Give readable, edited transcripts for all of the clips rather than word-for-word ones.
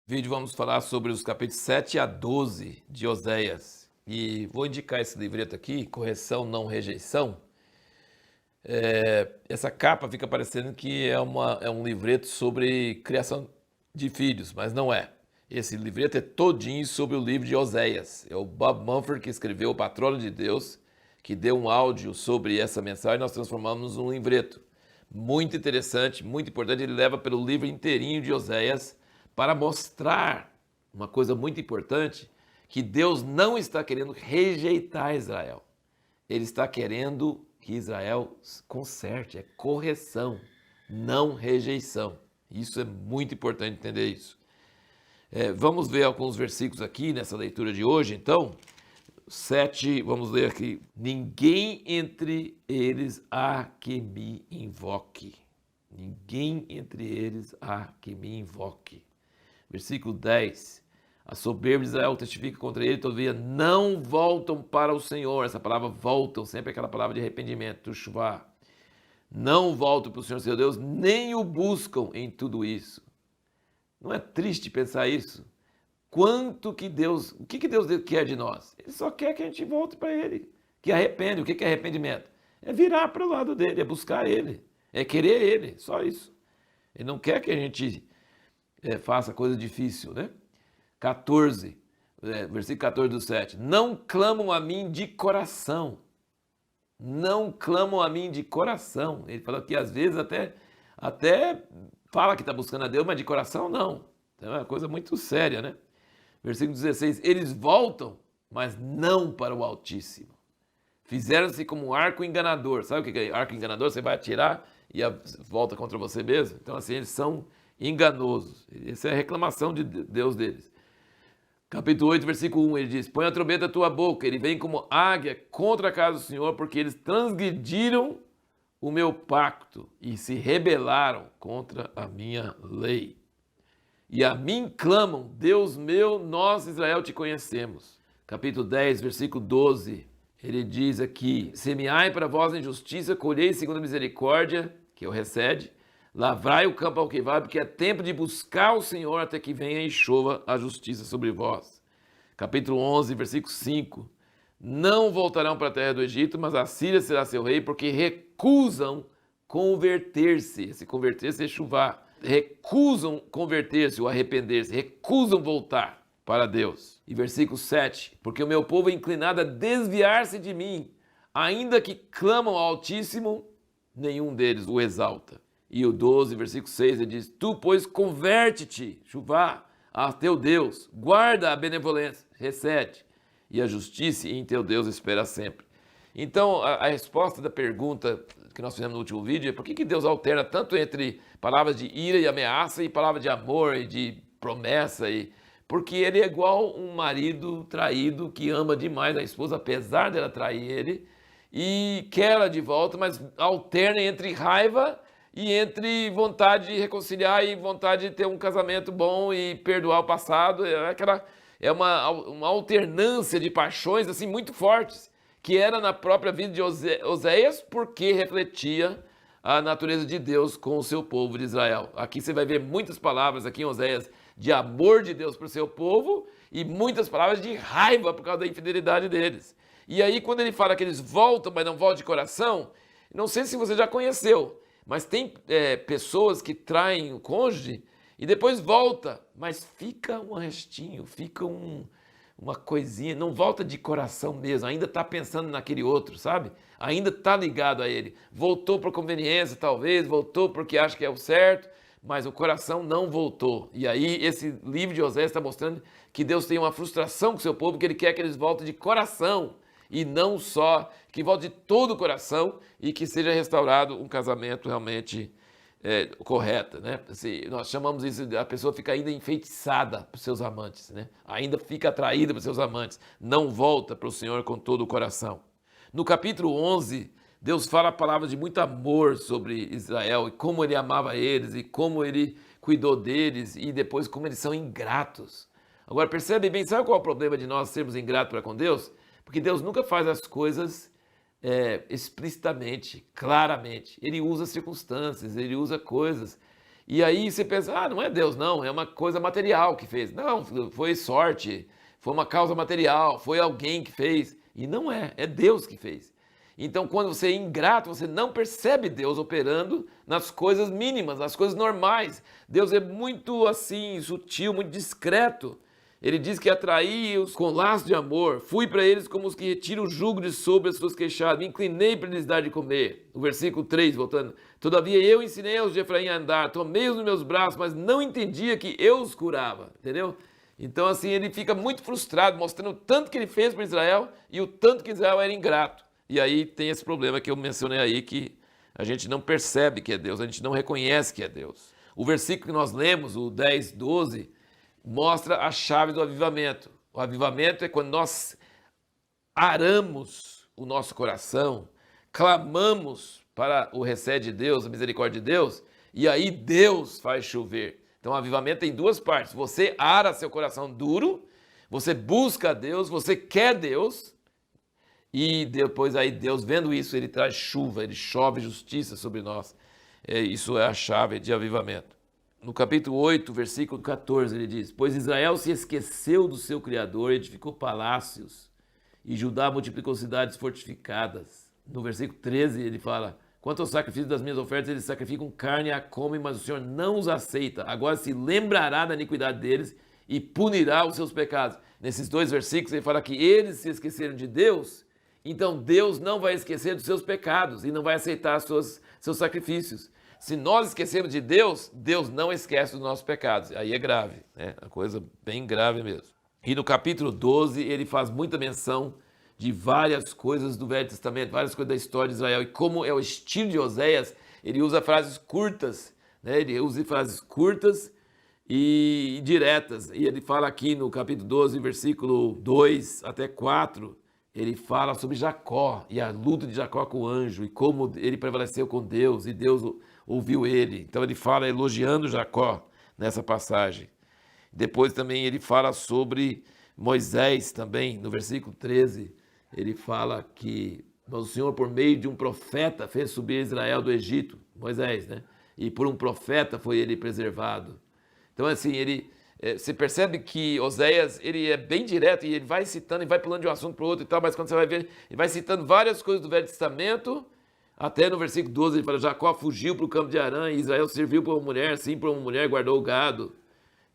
Vídeo vamos falar sobre os capítulos 7 a 12 de Oséias. E vou indicar esse livreto aqui, Correção Não Rejeição. Essa capa fica parecendo que é um livreto sobre criação de filhos, mas não é. Esse livreto é todinho sobre o livro de Oséias. É o Bob Mumford que escreveu, o patrono de Deus, que deu um áudio sobre essa mensagem e nós transformamos num livreto. Muito interessante, muito importante. Ele leva pelo livro inteirinho de Oséias para mostrar uma coisa muito importante, que Deus não está querendo rejeitar Israel. Ele está querendo que Israel conserte, é correção, não rejeição. Isso é muito importante entender isso. Vamos ver alguns versículos aqui nessa leitura de hoje, então. 7, vamos ler aqui. Ninguém entre eles há que me invoque. Ninguém entre eles há que me invoque. Versículo 10. A soberba de Israel testifica contra ele, todavia não voltam para o Senhor. Essa palavra voltam, sempre aquela palavra de arrependimento, tushuvá. Não voltam para o Senhor seu Deus, nem o buscam em tudo isso. Não é triste pensar isso? O que Deus quer de nós? Ele só quer que a gente volte para Ele, que arrepende. O que é arrependimento? É virar para o lado dele, é buscar Ele, é querer Ele, só isso. Ele não quer que a gente faça coisa difícil, né? 14, versículo 14 do 7. Não clamam a mim de coração. Não clamam a mim de coração. Ele falou que às vezes até fala que está buscando a Deus, mas de coração não. Então é uma coisa muito séria, né? Versículo 16. Eles voltam, mas não para o Altíssimo. Fizeram-se como um arco enganador. Sabe o que é arco enganador? Você vai atirar e volta contra você mesmo. Então assim, eles são enganosos. Essa é a reclamação de Deus deles. Capítulo 8, versículo 1, ele diz: põe a trombeta à tua boca, ele vem como águia contra a casa do Senhor, porque eles transgrediram o meu pacto e se rebelaram contra a minha lei. E a mim clamam: Deus meu, nós Israel te conhecemos. Capítulo 10, versículo 12, ele diz aqui: semeai para vós em justiça, colhei segundo a misericórdia, que é o recede, lavrai o campo ao que vai, porque é tempo de buscar o Senhor até que venha e chova a justiça sobre vós. Capítulo 11, versículo 5. Não voltarão para a terra do Egito, mas a Síria será seu rei, porque recusam converter-se. Esse converter-se é chuvar. Recusam converter-se ou arrepender-se, recusam voltar para Deus. E versículo 7. Porque o meu povo é inclinado a desviar-se de mim, ainda que clamam ao Altíssimo, nenhum deles o exalta. E o 12, versículo 6, ele diz: tu, pois, converte-te, chuvá, a teu Deus, guarda a benevolência, recede, e a justiça em teu Deus espera sempre. Então, a resposta da pergunta que nós fizemos no último vídeo é: por que Deus alterna tanto entre palavras de ira e ameaça e palavras de amor e de promessa? Porque ele é igual um marido traído que ama demais a esposa, apesar dela trair ele, e quer ela de volta, mas alterna entre raiva e entre vontade de reconciliar e vontade de ter um casamento bom e perdoar o passado. É uma alternância de paixões assim muito fortes, que era na própria vida de Oséias, porque refletia a natureza de Deus com o seu povo de Israel. Aqui você vai ver muitas palavras aqui em Oséias de amor de Deus para o seu povo e muitas palavras de raiva por causa da infidelidade deles. E aí quando ele fala que eles voltam, mas não voltam de coração, não sei se você já conheceu, mas tem pessoas que traem o cônjuge e depois volta, mas fica um restinho, fica uma coisinha, não volta de coração mesmo, ainda está pensando naquele outro, sabe? Ainda está ligado a ele. Voltou por conveniência, talvez, voltou porque acha que é o certo, mas o coração não voltou. E aí esse livro de Oséias está mostrando que Deus tem uma frustração com o seu povo, que ele quer que eles voltem de coração, e não só, que volte de todo o coração e que seja restaurado um casamento realmente correto, né? Assim, nós chamamos isso, a pessoa fica ainda enfeitiçada por seus amantes, né? Ainda fica atraída por seus amantes, não volta para o Senhor com todo o coração. No capítulo 11, Deus fala palavras de muito amor sobre Israel e como ele amava eles e como ele cuidou deles e depois como eles são ingratos. Agora percebe bem, sabe qual é o problema de nós sermos ingratos para com Deus? Porque Deus nunca faz as coisas explicitamente, claramente. Ele usa circunstâncias, ele usa coisas. E aí você pensa, não é Deus não, é uma coisa material que fez. Não, foi sorte, foi uma causa material, foi alguém que fez. E não é Deus que fez. Então, quando você é ingrato, você não percebe Deus operando nas coisas mínimas, nas coisas normais. Deus é muito assim, sutil, muito discreto. Ele diz que atraí-os com laço de amor. Fui para eles como os que retiram o jugo de sobre as suas queixadas. Me inclinei para lhes dar de comer. O versículo 3, voltando. Todavia eu ensinei aos de Efraim a andar. Tomei-os nos meus braços, mas não entendia que eu os curava. Entendeu? Então, assim, ele fica muito frustrado, mostrando o tanto que ele fez para Israel e o tanto que Israel era ingrato. E aí tem esse problema que eu mencionei aí, que a gente não percebe que é Deus, a gente não reconhece que é Deus. O versículo que nós lemos, o 10, 12, mostra a chave do avivamento. O avivamento é quando nós aramos o nosso coração, clamamos para o recede de Deus, a misericórdia de Deus, e aí Deus faz chover. Então o avivamento tem duas partes. Você ara seu coração duro, você busca a Deus, você quer Deus, e depois aí Deus, vendo isso, ele traz chuva, ele chove justiça sobre nós. Isso é a chave de avivamento. No capítulo 8, versículo 14, ele diz: Pois Israel se esqueceu do seu Criador, edificou palácios, e Judá multiplicou cidades fortificadas. No versículo 13, ele fala: Quanto ao sacrifício das minhas ofertas, eles sacrificam carne e a comem, mas o Senhor não os aceita. Agora se lembrará da iniquidade deles e punirá os seus pecados. Nesses dois versículos, ele fala que eles se esqueceram de Deus, então Deus não vai esquecer dos seus pecados e não vai aceitar seus sacrifícios. Se nós esquecemos de Deus, Deus não esquece dos nossos pecados. Aí é grave, né? Uma coisa bem grave mesmo. E no capítulo 12, ele faz muita menção de várias coisas do Velho Testamento, várias coisas da história de Israel. E como é o estilo de Oséias, ele usa frases curtas, né? Ele usa frases curtas e diretas. E ele fala aqui no capítulo 12, versículo 2 até 4, ele fala sobre Jacó e a luta de Jacó com o anjo e como ele prevaleceu com Deus e Deus ouviu ele. Então ele fala elogiando Jacó nessa passagem. Depois também ele fala sobre Moisés também, no versículo 13, ele fala que o Senhor, por meio de um profeta, fez subir Israel do Egito, Moisés, né? E por um profeta foi ele preservado. Então assim, você percebe que Oséias, ele é bem direto e ele vai citando e vai pulando de um assunto para o outro e tal, mas quando você vai ver, ele vai citando várias coisas do Velho Testamento. Até no versículo 12 ele fala: Jacó fugiu para o campo de Harã e Israel serviu para uma mulher, sim, para uma mulher guardou o gado.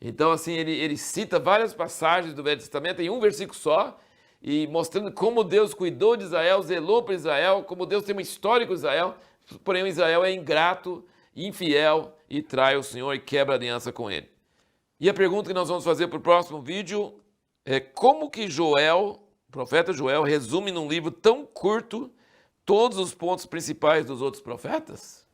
Então assim, ele cita várias passagens do Velho Testamento em um versículo só, e mostrando como Deus cuidou de Israel, zelou para Israel, como Deus tem uma história com Israel, porém o Israel é ingrato, infiel e trai o Senhor e quebra a aliança com ele. E a pergunta que nós vamos fazer para o próximo vídeo é: como que o profeta Joel, resume num livro tão curto todos os pontos principais dos outros profetas?